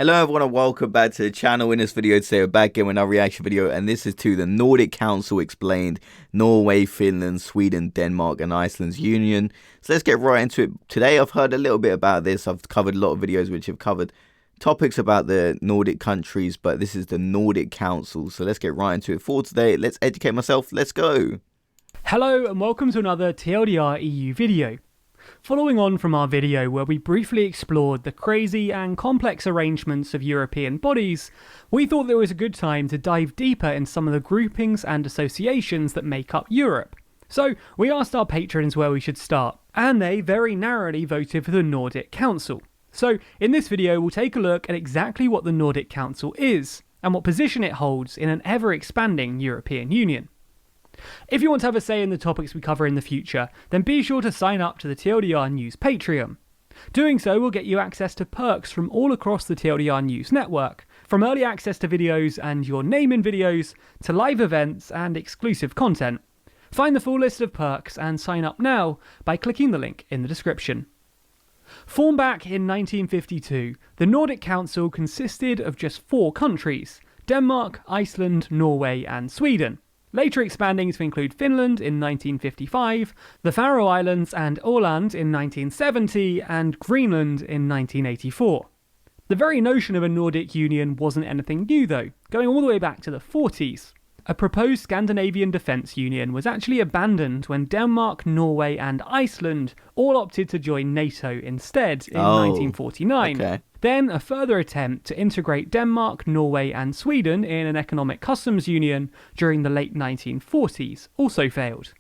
Hello everyone and welcome back to the channel. In this video today we're back again with another reaction video, and this is to the Nordic Council explained, Norway, Finland, Sweden, Denmark and Iceland's union. So let's get right into it. Today I've heard a little bit about this. I've covered a lot of videos which have covered topics about the Nordic countries, but this is the Nordic Council. So let's get right into it. For today, let's educate myself. Let's go. Hello and welcome to another TLDR EU video. Following on from our video where we briefly explored the crazy and complex arrangements of European bodies, we thought there was a good time to dive deeper in some of the groupings and associations that make up Europe. So we asked our patrons where we should start, and they very narrowly voted for the Nordic Council. So in this video we'll take a look at exactly what the Nordic Council is, and what position it holds in an ever-expanding European Union. If you want to have a say in the topics we cover in the future, then be sure to sign up to the TLDR News Patreon. Doing so will get you access to perks from all across the TLDR News network, from early access to videos and your name in videos, to live events and exclusive content. Find the full list of perks and sign up now by clicking the link in the description. Formed back in 1952, the Nordic Council consisted of just 4 countries: Denmark, Iceland, Norway and Sweden. Later expanding to include Finland in 1955, the Faroe Islands and Åland in 1970, and Greenland in 1984. The very notion of a Nordic Union wasn't anything new though, going all the way back to the 40s. A proposed Scandinavian Defence Union was actually abandoned when Denmark, Norway and Iceland all opted to join NATO instead in 1949. Okay. Then a further attempt to integrate Denmark, Norway and Sweden in an economic customs union during the late 1940s also failed,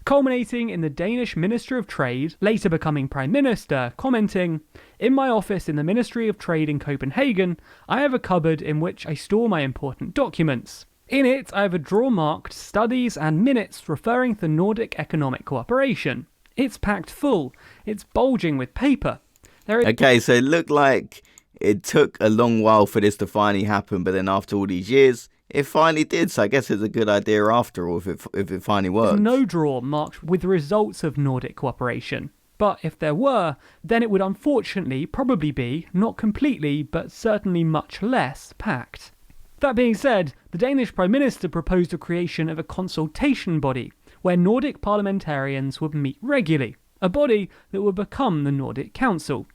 culminating in the Danish Minister of Trade, later becoming Prime Minister, commenting, "In my office in the Ministry of Trade in Copenhagen, I have a cupboard in which I store my important documents. In it, I have a drawer marked studies and minutes referring to Nordic economic cooperation. It's packed full. It's bulging with paper." Okay, so it looked like it took a long while for this to finally happen, but then after all these years, it finally did. So I guess it's a good idea after all if it finally works. There's no drawer marked with the results of Nordic cooperation. But if there were, then it would unfortunately probably be, not completely, but certainly much less packed. That being said, the Danish Prime Minister proposed the creation of a consultation body where Nordic parliamentarians would meet regularly, a body that would become the Nordic Council.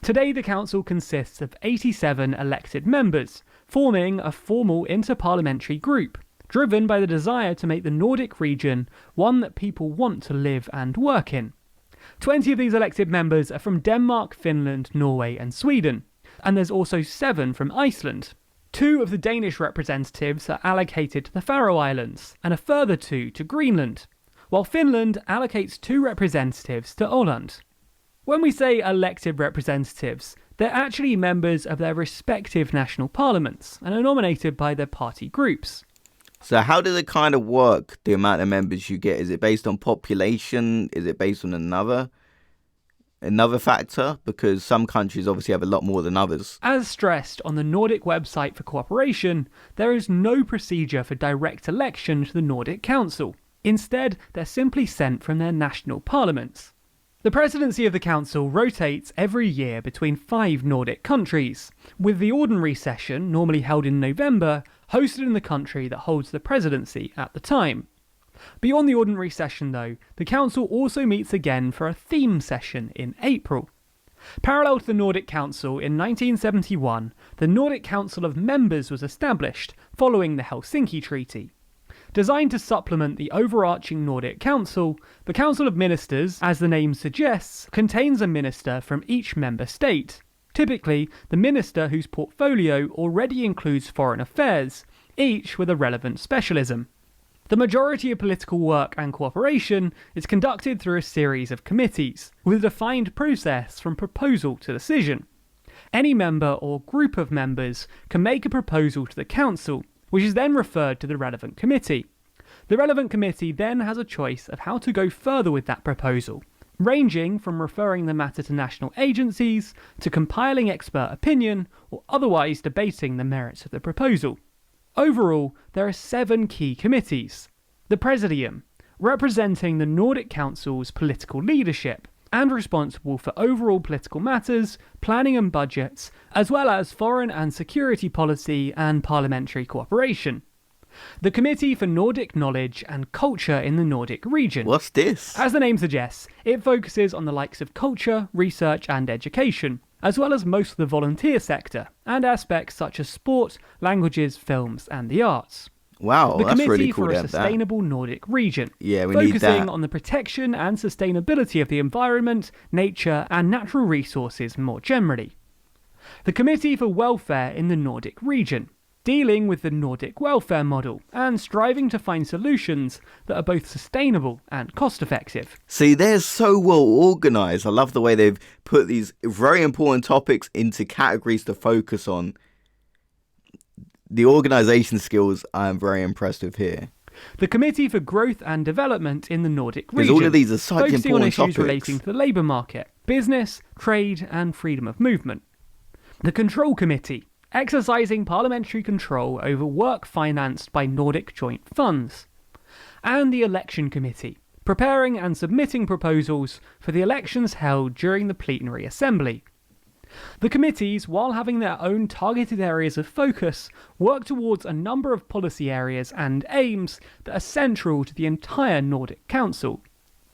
Today the Council consists of 87 elected members, forming a formal interparliamentary group, driven by the desire to make the Nordic region one that people want to live and work in. 20 of these elected members are from Denmark, Finland, Norway and Sweden, and there's also 7 from Iceland. 2 of the Danish representatives are allocated to the Faroe Islands, and a further 2 to Greenland, while Finland allocates 2 representatives to Åland. When we say elected representatives, they're actually members of their respective national parliaments and are nominated by their party groups. So how does it kind of work, the amount of members you get? Is it based on population? Is it based on another factor? Because some countries obviously have a lot more than others. As stressed on the Nordic website for cooperation, there is no procedure for direct election to the Nordic Council. Instead, they're simply sent from their national parliaments. The presidency of the Council rotates every year between 5 Nordic countries, with the ordinary session, normally held in November, hosted in the country that holds the presidency at the time. Beyond the ordinary session though, the Council also meets again for a theme session in April. Parallel to the Nordic Council, in 1971, the Nordic Council of Members was established following the Helsinki Treaty. Designed to supplement the overarching Nordic Council, the Council of Ministers, as the name suggests, contains a minister from each member state, typically the minister whose portfolio already includes foreign affairs, each with a relevant specialism. The majority of political work and cooperation is conducted through a series of committees, with a defined process from proposal to decision. Any member or group of members can make a proposal to the Council, which is then referred to the relevant committee. The relevant committee then has a choice of how to go further with that proposal, ranging from referring the matter to national agencies, to compiling expert opinion, or otherwise debating the merits of the proposal. Overall, there are 7 key committees. The Presidium, representing the Nordic Council's political leadership, and responsible for overall political matters, planning and budgets, as well as foreign and security policy and parliamentary cooperation. The Committee for Nordic Knowledge and Culture in the Nordic region. What's this? As the name suggests, it focuses on the likes of culture, research and education, as well as most of the volunteer sector, and aspects such as sport, languages, films and the arts. Wow, The that's Committee really cool for to a have that. Sustainable Nordic Region, Yeah, we need focusing that. on the protection and sustainability of the environment, nature and natural resources more generally. The Committee for Welfare in the Nordic Region, dealing with the Nordic welfare model and striving to find solutions that are both sustainable and cost-effective. See, they're so well organised. I love the way they've put these very important topics into categories to focus on. The organisation skills I'm very impressed with here. The Committee for Growth and Development in the Nordic Because Region, all of these are such focusing on important issues topics. relating to the labour market, business, trade and freedom of movement. The Control Committee, exercising parliamentary control over work financed by Nordic joint funds. And the Election Committee, preparing and submitting proposals for the elections held during the plenary assembly. The committees, while having their own targeted areas of focus, work towards a number of policy areas and aims that are central to the entire Nordic Council.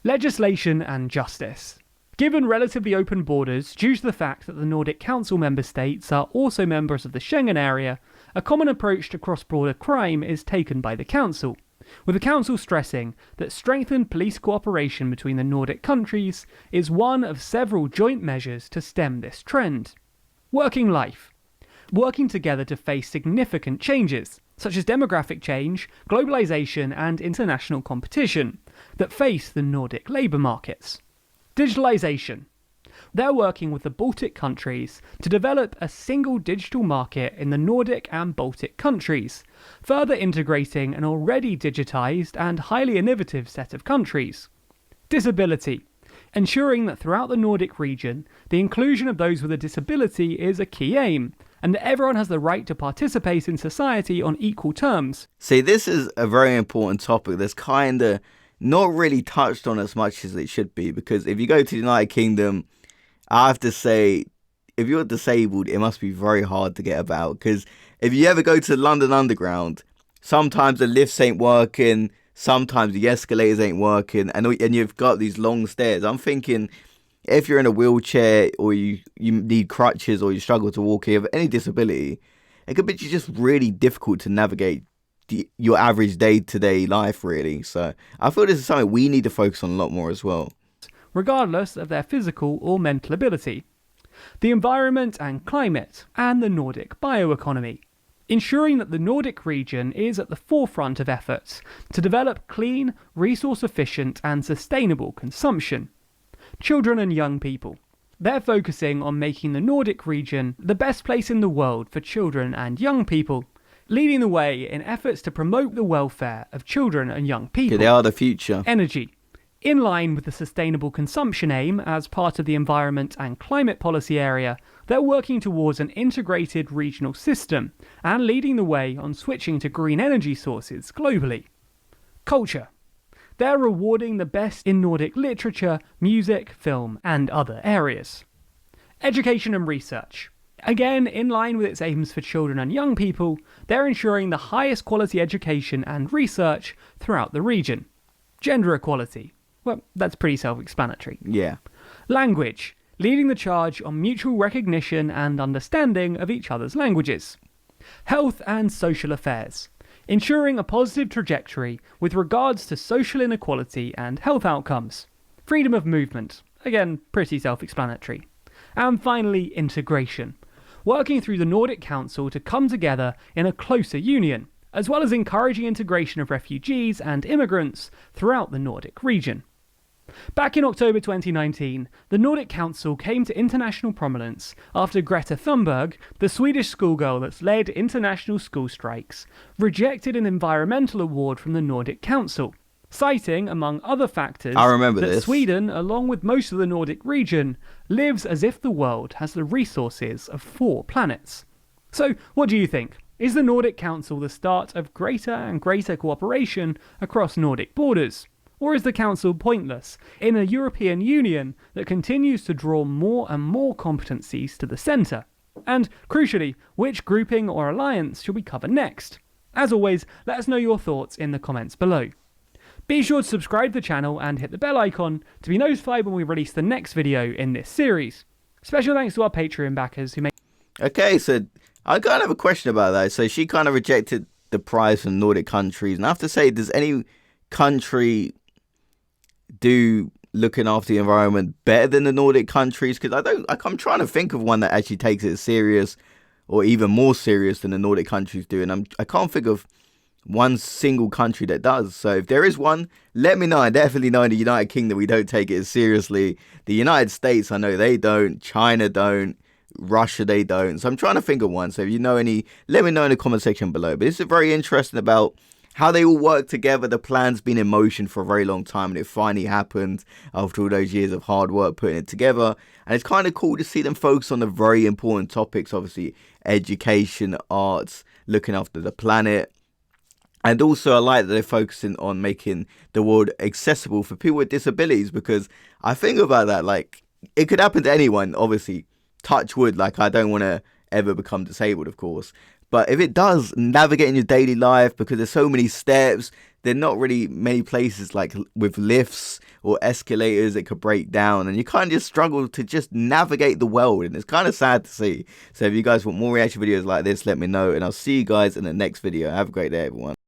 Legislation and justice. Given relatively open borders due to the fact that the Nordic Council member states are also members of the Schengen area, a common approach to cross-border crime is taken by the Council, with the Council stressing that strengthened police cooperation between the Nordic countries is one of several joint measures to stem this trend. Working life. Working together to face significant changes, such as demographic change, globalisation and international competition, that face the Nordic labour markets. Digitalisation. They're working with the Baltic countries to develop a single digital market in the Nordic and Baltic countries, further integrating an already digitised and highly innovative set of countries. Disability. Ensuring that throughout the Nordic region, the inclusion of those with a disability is a key aim, and that everyone has the right to participate in society on equal terms. See, this is a very important topic that's kind of not really touched on as much as it should be, because if you go to the United Kingdom, I have to say, if you're disabled, it must be very hard to get about, because if you ever go to the London Underground, sometimes the lifts ain't working, sometimes the escalators ain't working, and you've got these long stairs. I'm thinking, if you're in a wheelchair or you need crutches or you struggle to walk, you have any disability, it could be just really difficult to navigate your average day-to-day life, really. So I feel this is something we need to focus on a lot more as well, regardless of their physical or mental ability. The environment and climate, and the Nordic bioeconomy, ensuring that the Nordic region is at the forefront of efforts to develop clean, resource-efficient and sustainable consumption. Children and young people. They're focusing on making the Nordic region the best place in the world for children and young people, leading the way in efforts to promote the welfare of children and young people. They are the future. Energy. In line with the sustainable consumption aim as part of the environment and climate policy area, they're working towards an integrated regional system and leading the way on switching to green energy sources globally. Culture. They're rewarding the best in Nordic literature, music, film and other areas. Education and research. Again, in line with its aims for children and young people, they're ensuring the highest quality education and research throughout the region. Gender equality. Well, that's pretty self-explanatory. Yeah. Language. Leading the charge on mutual recognition and understanding of each other's languages. Health and social affairs. Ensuring a positive trajectory with regards to social inequality and health outcomes. Freedom of movement. Again, pretty self-explanatory. And finally, integration. Working through the Nordic Council to come together in a closer union, as well as encouraging integration of refugees and immigrants throughout the Nordic region. Back in October 2019, the Nordic Council came to international prominence after Greta Thunberg, the Swedish schoolgirl that's led international school strikes, rejected an environmental award from the Nordic Council, citing, among other factors, I remember that this. Sweden, along with most of the Nordic region, lives as if the world has the resources of 4 planets. So, what do you think? Is the Nordic Council the start of greater and greater cooperation across Nordic borders? Or is the Council pointless in a European Union that continues to draw more and more competencies to the centre? And, crucially, which grouping or alliance should we cover next? As always, let us know your thoughts in the comments below. Be sure to subscribe to the channel and hit the bell icon to be notified when we release the next video in this series. Special thanks to our Patreon backers who make... Okay, so I kind of have a question about that. So she kind of rejected the prize from Nordic countries. And I have to say, does any country do looking after the environment better than the Nordic countries? Because I'm trying to think of one that actually takes it serious or even more serious than the Nordic countries do. And I can't think of one single country that does. So if there is one, let me know. I definitely know in the United Kingdom we don't take it as seriously. The United States, I know they don't. China don't. Russia, they don't. So I'm trying to think of one. So if you know any, let me know in the comment section below. But this is very interesting about how they all work together. The plan's been in motion for a very long time, and it finally happened after all those years of hard work putting it together. And it's kind of cool to see them focus on the very important topics, obviously education, arts, looking after the planet. And also I like that they're focusing on making the world accessible for people with disabilities, because I think about that, like, it could happen to anyone, obviously, touch wood, like I don't want to ever become disabled, of course. But if it does, navigate in your daily life, because there's so many steps, there are not really many places like with lifts or escalators that could break down, and you kind of just struggle to just navigate the world, and it's kind of sad to see. So if you guys want more reaction videos like this, let me know, and I'll see you guys in the next video. Have a great day, everyone.